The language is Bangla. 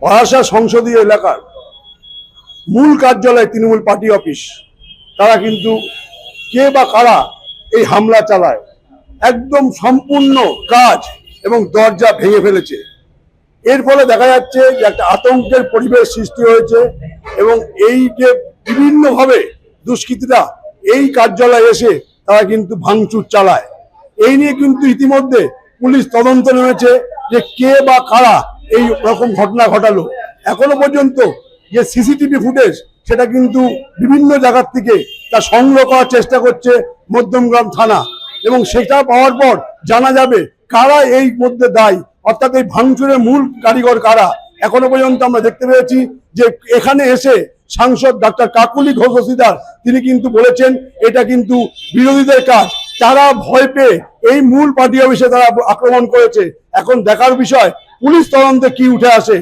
পলাশা সংসদীয় এলাকার মূল কার্যালয় তৃণমূল পার্টি অফিস, তারা কিন্তু কে বা কারা এই হামলা চালায়, একদম সম্পূর্ণ কাজ এবং দরজা ভেঙে ফেলেছে। এর ফলে দেখা যাচ্ছে যে একটা আতঙ্কের পরিবেশ সৃষ্টি হয়েছে এবং এই যে বিভিন্নভাবে দুষ্কৃতীরা এই কার্যালয়ে এসে তারা কিন্তু ভাঙচুর চালায়। এই নিয়ে কিন্তু ইতিমধ্যে পুলিশ তদন্ত নেমেছে যে কে বা কারা এই রকম ঘটনা ঘটালো। এখনো পর্যন্ত যে সিসিটিভি ফুটেজ সেটা কিন্তু বিভিন্ন জায়গার থেকে তা সংগ্রহ করার চেষ্টা করছে মধ্যমগ্রাম থানা, এবং সেটা পাওয়ার পর জানা যাবে কারা এই মধ্যে দায়ী, অর্থাৎ এই ভাঙচুরের মূল কারিগর কারা। এখনো পর্যন্ত আমরা দেখতে পেয়েছি যে এখানে এসে সাংসদ ডাক্তার কাকলি ঘোষ তিনি কিন্তু বলেছেন এটা কিন্তু বিরোধীদের কাজ, তারা ভয় পেয়ে এই মূল পার্টি অফিসে তারা আক্রমণ করেছে। এখন দেখার বিষয় পুলিশ তদন্তে কি উঠে আসে।